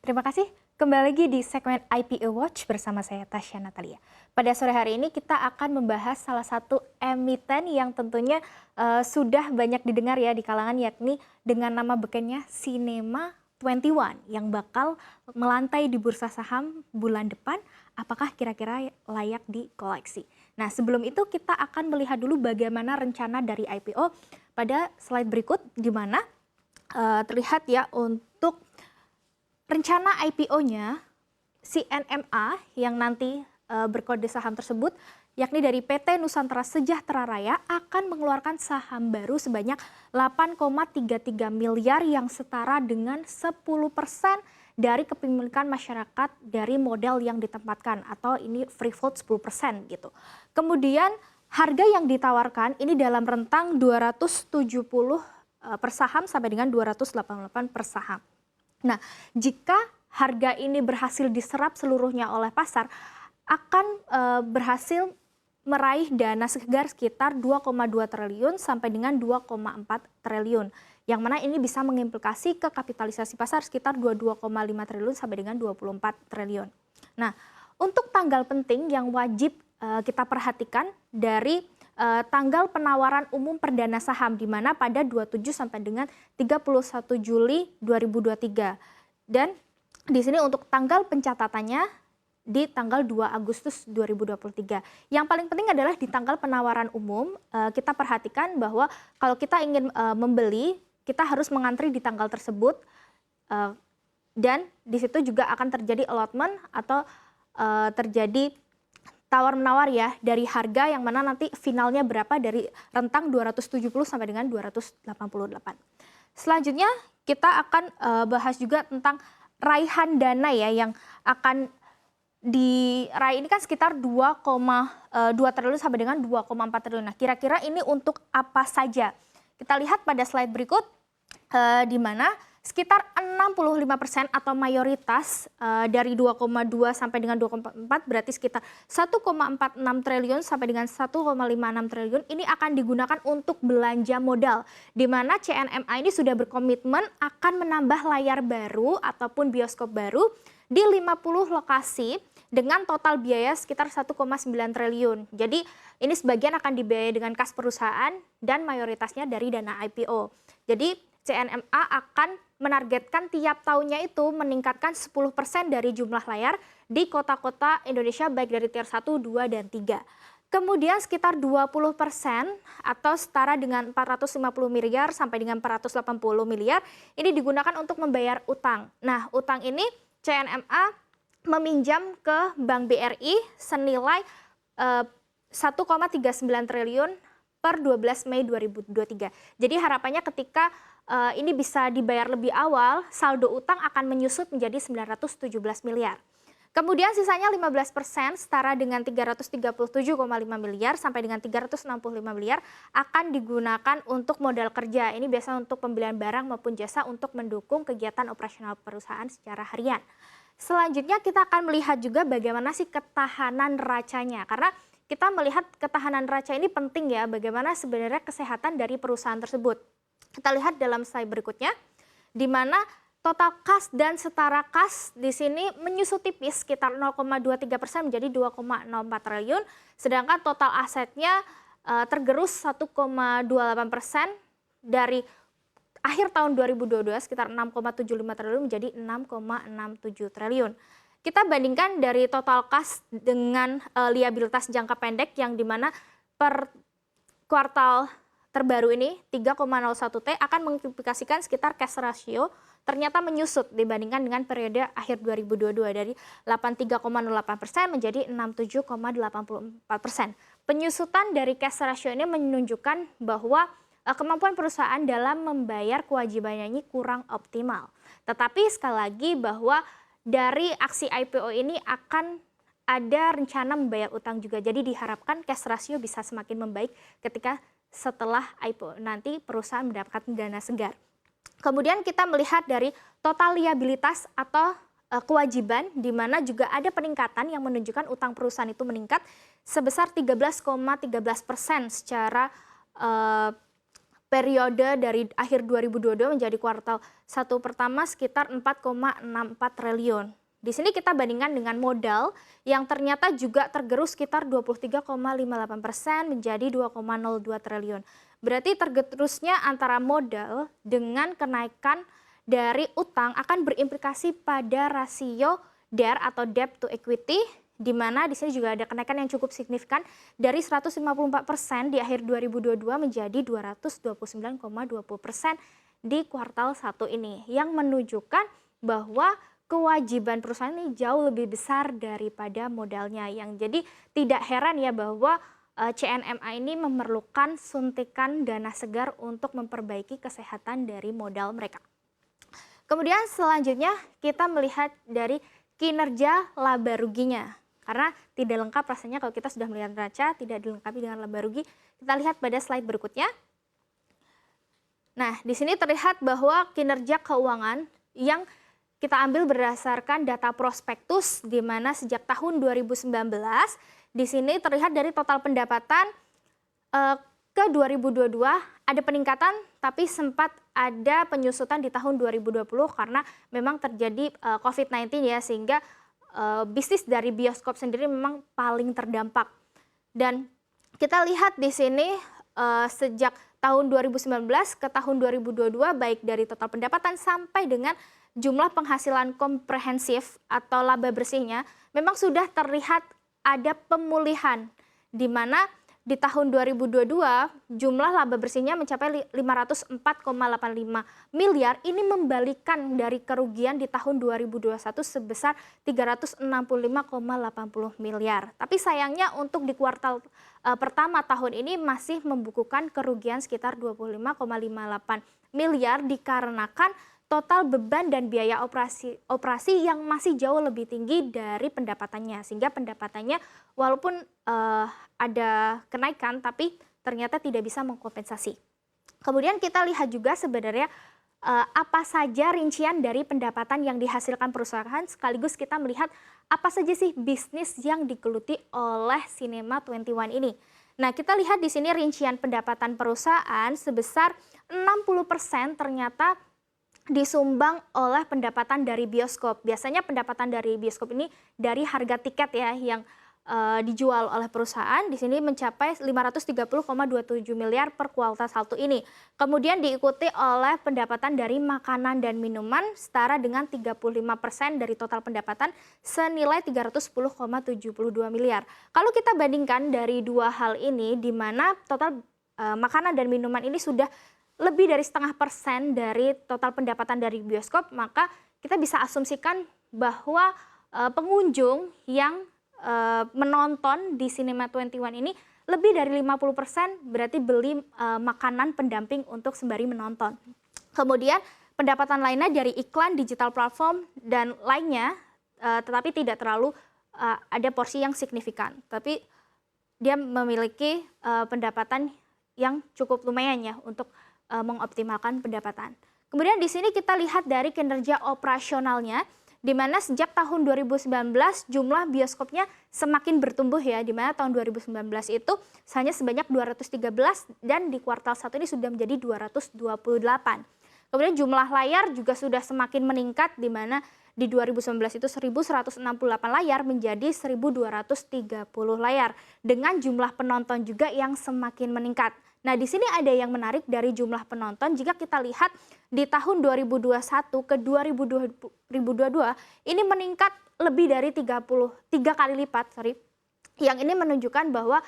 Terima kasih. Kembali lagi di segmen IPO Watch bersama saya Tasya Natalia. Pada sore hari ini kita akan membahas salah satu emiten yang tentunya sudah banyak didengar ya di kalangan, yakni dengan nama bekennya Cinema 21 yang bakal melantai di bursa saham bulan depan. Apakah kira-kira layak dikoleksi? Nah, sebelum itu kita akan melihat dulu bagaimana rencana dari IPO pada slide berikut, di mana terlihat ya untuk rencana IPO-nya CNMA yang nanti berkode saham tersebut, yakni dari PT Nusantara Sejahtera Raya, akan mengeluarkan saham baru sebanyak 8,33 miliar yang setara dengan 10% dari kepemilikan masyarakat dari modal yang ditempatkan, atau ini free float 10% gitu. Kemudian harga yang ditawarkan ini dalam rentang 270 per saham sampai dengan 288 per saham. Nah, jika harga ini berhasil diserap seluruhnya oleh pasar, akan berhasil meraih dana segar sekitar 2,2 triliun sampai dengan 2,4 triliun. Yang mana ini bisa mengimplikasi ke kapitalisasi pasar sekitar 22,5 triliun sampai dengan 24 triliun. Nah, untuk tanggal penting yang wajib kita perhatikan dari tanggal penawaran umum perdana saham, di mana pada 27 sampai dengan 31 Juli 2023. Dan di sini untuk tanggal pencatatannya di tanggal 2 Agustus 2023. Yang paling penting adalah di tanggal penawaran umum, kita perhatikan bahwa kalau kita ingin membeli, kita harus mengantri di tanggal tersebut, dan di situ juga akan terjadi allotment atau terjadi tawar-menawar ya dari harga yang mana nanti finalnya berapa dari rentang 270 sampai dengan 288. Selanjutnya kita akan bahas juga tentang raihan dana ya yang akan diraih ini kan sekitar 2,2 triliun sampai dengan 2,4 triliun. Nah, kira-kira ini untuk apa saja? Kita lihat pada slide berikut, di mana sekitar 65% atau mayoritas dari 2,2 sampai dengan 2,4 berarti sekitar 1,46 triliun sampai dengan 1,56 triliun ini akan digunakan untuk belanja modal, di mana CNMA ini sudah berkomitmen akan menambah layar baru ataupun bioskop baru di 50 lokasi dengan total biaya sekitar 1,9 triliun. Jadi ini sebagian akan dibiayai dengan kas perusahaan dan mayoritasnya dari dana IPO. Jadi CNMA akan menargetkan tiap tahunnya itu meningkatkan 10% dari jumlah layar di kota-kota Indonesia baik dari tier 1, 2, dan 3. Kemudian sekitar 20% atau setara dengan 450 miliar sampai dengan 480 miliar ini digunakan untuk membayar utang. Nah, utang ini CNMA meminjam ke Bank BRI senilai 1,39 triliun per 12 Mei 2023. Jadi harapannya ketika ini bisa dibayar lebih awal, saldo utang akan menyusut menjadi 917 miliar. Kemudian sisanya 15% setara dengan 337,5 miliar sampai dengan 365 miliar akan digunakan untuk modal kerja. Ini biasa untuk pembelian barang maupun jasa untuk mendukung kegiatan operasional perusahaan secara harian. Selanjutnya kita akan melihat juga bagaimana sih ketahanan neracanya, karena kita melihat ketahanan neraca ini penting ya, bagaimana sebenarnya kesehatan dari perusahaan tersebut. Kita lihat dalam slide berikutnya, di mana total kas dan setara kas di sini menyusut tipis sekitar 0,23% menjadi 2,04 triliun, sedangkan total asetnya tergerus 1,28% dari akhir tahun 2022 sekitar 6,75 triliun menjadi 6,67 triliun. Kita bandingkan dari total kas dengan liabilitas jangka pendek yang dimana per kuartal terbaru ini 3,01T akan mengimplikasikan sekitar cash ratio ternyata menyusut dibandingkan dengan periode akhir 2022 dari 83,08% menjadi 67,84%. Penyusutan dari cash ratio ini menunjukkan bahwa kemampuan perusahaan dalam membayar kewajibannya ini kurang optimal. Tetapi sekali lagi bahwa dari aksi IPO ini akan ada rencana membayar utang juga. Jadi diharapkan cash ratio bisa semakin membaik ketika setelah IPO nanti perusahaan mendapatkan dana segar. Kemudian kita melihat dari total liabilitas atau kewajiban, di mana juga ada peningkatan yang menunjukkan utang perusahaan itu meningkat sebesar 13,13% secara periode dari akhir 2022 menjadi kuartal 1 pertama sekitar 4,64 triliun. Di sini kita bandingkan dengan modal yang ternyata juga tergerus sekitar 23,58% menjadi 2,02 triliun. Berarti tergerusnya antara modal dengan kenaikan dari utang akan berimplikasi pada rasio DER atau debt to equity, di mana di sini juga ada kenaikan yang cukup signifikan dari 154% di akhir 2022 menjadi 229,20% di kuartal 1 ini, yang menunjukkan bahwa kewajiban perusahaan ini jauh lebih besar daripada modalnya, yang jadi tidak heran ya bahwa CNMA ini memerlukan suntikan dana segar untuk memperbaiki kesehatan dari modal mereka. Kemudian selanjutnya kita melihat dari kinerja laba ruginya. Karena tidak lengkap rasanya kalau kita sudah melihat neraca tidak dilengkapi dengan laba rugi. Kita lihat pada slide berikutnya. Nah, di sini terlihat bahwa kinerja keuangan yang kita ambil berdasarkan data prospektus, di mana sejak tahun 2019 di sini terlihat dari total pendapatan ke 2022 ada peningkatan, tapi sempat ada penyusutan di tahun 2020 karena memang terjadi COVID-19 ya, sehingga bisnis dari bioskop sendiri memang paling terdampak. Dan kita lihat di sini sejak tahun 2019 ke tahun 2022 baik dari total pendapatan sampai dengan jumlah penghasilan komprehensif atau laba bersihnya memang sudah terlihat ada pemulihan, di mana di tahun 2022 jumlah laba bersihnya mencapai 504,85 miliar, ini membalikan dari kerugian di tahun 2021 sebesar 365,80 miliar. Tapi sayangnya untuk di kuartal pertama tahun ini masih membukukan kerugian sekitar 25,58 miliar dikarenakan total beban dan biaya operasi yang masih jauh lebih tinggi dari pendapatannya, sehingga pendapatannya walaupun ada kenaikan tapi ternyata tidak bisa mengkompensasi. Kemudian kita lihat juga sebenarnya apa saja rincian dari pendapatan yang dihasilkan perusahaan, sekaligus kita melihat apa saja sih bisnis yang digeluti oleh Cinema 21 ini. Nah, kita lihat di sini rincian pendapatan perusahaan sebesar 60% ternyata disumbang oleh pendapatan dari bioskop. Biasanya pendapatan dari bioskop ini dari harga tiket ya yang dijual oleh perusahaan, di sini mencapai 530,27 miliar per kuartal 1 ini. Kemudian diikuti oleh pendapatan dari makanan dan minuman setara dengan 35% dari total pendapatan senilai 310,72 miliar. Kalau kita bandingkan dari dua hal ini, di mana total makanan dan minuman ini sudah lebih dari 0,5% dari total pendapatan dari bioskop, maka kita bisa asumsikan bahwa pengunjung yang menonton di Cinema 21 ini lebih dari 50% berarti beli makanan pendamping untuk sembari menonton. Kemudian pendapatan lainnya dari iklan, digital platform, dan lainnya, tetapi tidak terlalu ada porsi yang signifikan. Tapi dia memiliki pendapatan yang cukup lumayan ya untuk mengoptimalkan pendapatan. Kemudian di sini kita lihat dari kinerja operasionalnya, di mana sejak tahun 2019 jumlah bioskopnya semakin bertumbuh ya, di mana tahun 2019 itu hanya sebanyak 213 dan di kuartal 1 ini sudah menjadi 228. Kemudian jumlah layar juga sudah semakin meningkat, di mana di 2019 itu 1.168 layar menjadi 1.230 layar dengan jumlah penonton juga yang semakin meningkat. Nah, di sini ada yang menarik dari jumlah penonton. Jika kita lihat di tahun 2021 ke 2022 ini meningkat lebih dari 3 kali lipat, Yang ini menunjukkan bahwa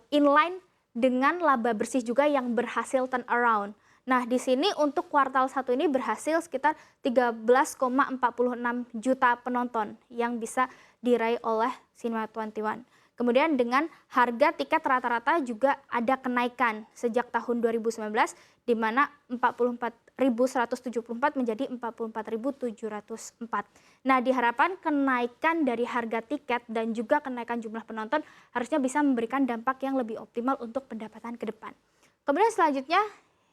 inline dengan laba bersih juga yang berhasil turn around. Nah, di sini untuk kuartal 1 ini berhasil sekitar 13,46 juta penonton yang bisa diraih oleh Cinema 21. Kemudian dengan harga tiket rata-rata juga ada kenaikan sejak tahun 2019, di mana 44.174 menjadi 44.704. Nah, diharapkan kenaikan dari harga tiket dan juga kenaikan jumlah penonton harusnya bisa memberikan dampak yang lebih optimal untuk pendapatan ke depan. Kemudian selanjutnya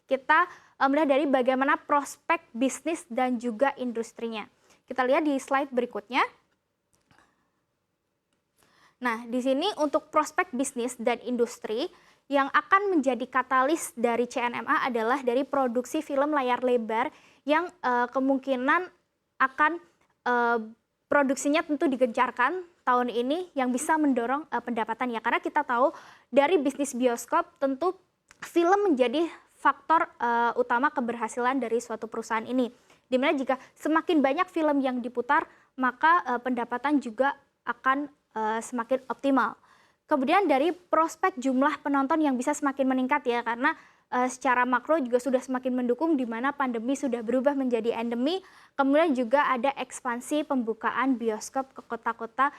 kita melihat dari bagaimana prospek bisnis dan juga industrinya. Kita lihat di slide berikutnya. Nah, di sini untuk prospek bisnis dan industri yang akan menjadi katalis dari CNMA adalah dari produksi film layar lebar yang kemungkinan akan produksinya tentu digencarkan tahun ini yang bisa mendorong pendapatan ya. Karena kita tahu dari bisnis bioskop tentu film menjadi faktor utama keberhasilan dari suatu perusahaan ini. Dimana jika semakin banyak film yang diputar, maka pendapatan juga akan semakin optimal. Kemudian dari prospek jumlah penonton yang bisa semakin meningkat ya, karena secara makro juga sudah semakin mendukung di mana pandemi sudah berubah menjadi endemi. Kemudian juga ada ekspansi pembukaan bioskop ke kota-kota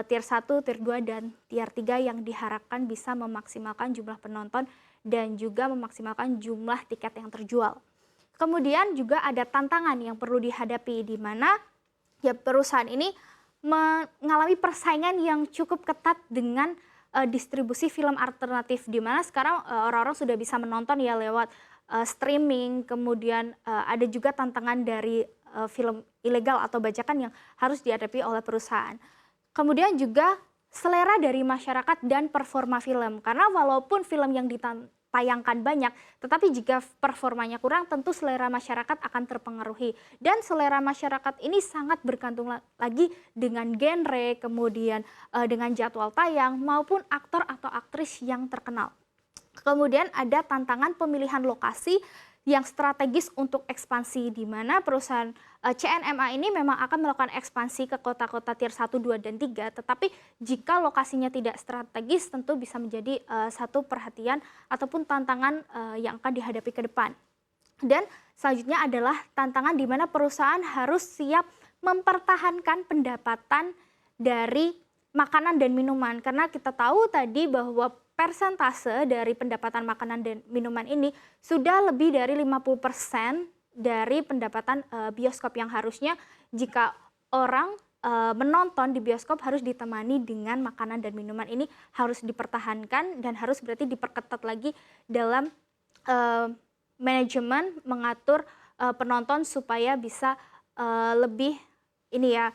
tier 1, tier 2, dan tier 3 yang diharapkan bisa memaksimalkan jumlah penonton dan juga memaksimalkan jumlah tiket yang terjual. Kemudian juga ada tantangan yang perlu dihadapi di mana ya perusahaan ini mengalami persaingan yang cukup ketat dengan distribusi film alternatif, di mana sekarang orang-orang sudah bisa menonton ya lewat streaming. Kemudian ada juga tantangan dari film ilegal atau bajakan yang harus dihadapi oleh perusahaan. Kemudian juga selera dari masyarakat dan performa film, karena walaupun film yang ditayangkan banyak, tetapi jika performanya kurang tentu selera masyarakat akan terpengaruhi. Dan selera masyarakat ini sangat bergantung lagi dengan genre, kemudian dengan jadwal tayang maupun aktor atau aktris yang terkenal. Kemudian ada tantangan pemilihan lokasi yang strategis untuk ekspansi, di mana perusahaan CNMA ini memang akan melakukan ekspansi ke kota-kota tier 1, 2, dan 3, tetapi jika lokasinya tidak strategis tentu bisa menjadi satu perhatian ataupun tantangan yang akan dihadapi ke depan. Dan selanjutnya adalah tantangan di mana perusahaan harus siap mempertahankan pendapatan dari makanan dan minuman, karena kita tahu tadi bahwa persentase dari pendapatan makanan dan minuman ini sudah lebih dari 50% dari pendapatan bioskop, yang harusnya jika orang menonton di bioskop harus ditemani dengan makanan dan minuman. Ini harus dipertahankan dan harus berarti diperketat lagi dalam manajemen mengatur penonton supaya bisa lebih ini ya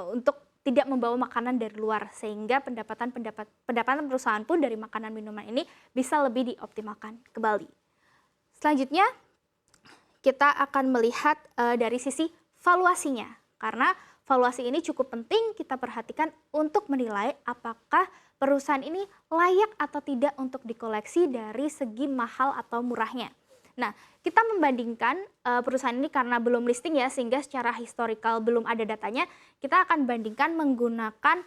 untuk tidak membawa makanan dari luar, sehingga pendapatan perusahaan pun dari makanan minuman ini bisa lebih dioptimalkan kembali. Selanjutnya kita akan melihat dari sisi valuasinya, karena valuasi ini cukup penting kita perhatikan untuk menilai apakah perusahaan ini layak atau tidak untuk dikoleksi dari segi mahal atau murahnya. Nah, kita membandingkan perusahaan ini karena belum listing ya, sehingga secara historical belum ada datanya. Kita akan bandingkan menggunakan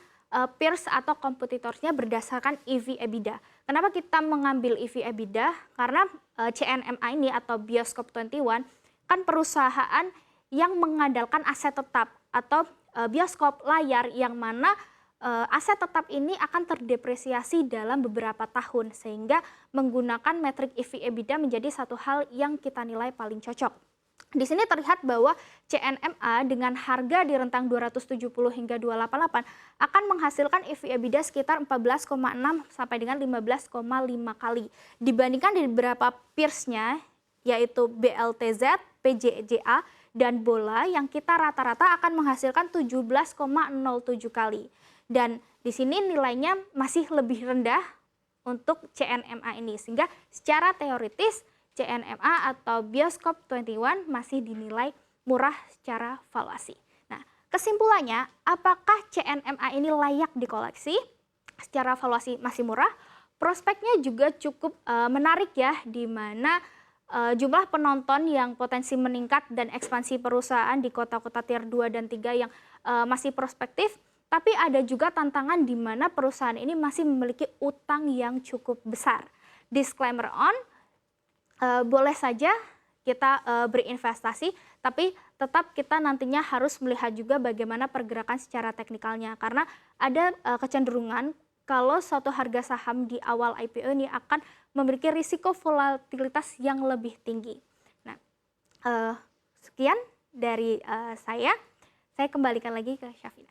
peers atau kompetitornya berdasarkan EV/EBITDA. Kenapa kita mengambil EV/EBITDA? Karena CNMA ini atau Bioskop 21 kan perusahaan yang mengandalkan aset tetap atau bioskop layar, yang mana aset tetap ini akan terdepresiasi dalam beberapa tahun, sehingga menggunakan metrik EV/EBITDA menjadi satu hal yang kita nilai paling cocok. Di sini terlihat bahwa CNMA dengan harga di rentang 270 hingga 288 akan menghasilkan EV/EBITDA sekitar 14,6 sampai dengan 15,5 kali. Dibandingkan di beberapa peersnya, yaitu BLTZ, PJJA, dan Bola, yang kita rata-rata akan menghasilkan 17,07 kali. Dan di sini nilainya masih lebih rendah untuk CNMA ini, sehingga secara teoritis CNMA atau Bioskop 21 masih dinilai murah secara valuasi. Nah, kesimpulannya, apakah CNMA ini layak dikoleksi? Secara valuasi masih murah, prospeknya juga cukup menarik ya, di mana jumlah penonton yang potensi meningkat dan ekspansi perusahaan di kota-kota tier 2 dan 3 yang masih prospektif. Tapi ada juga tantangan di mana perusahaan ini masih memiliki utang yang cukup besar. Disclaimer on, boleh saja kita berinvestasi, tapi tetap kita nantinya harus melihat juga bagaimana pergerakan secara teknikalnya. Karena ada kecenderungan kalau suatu harga saham di awal IPO ini akan memiliki risiko volatilitas yang lebih tinggi. Nah, sekian dari saya kembalikan lagi ke Syafina.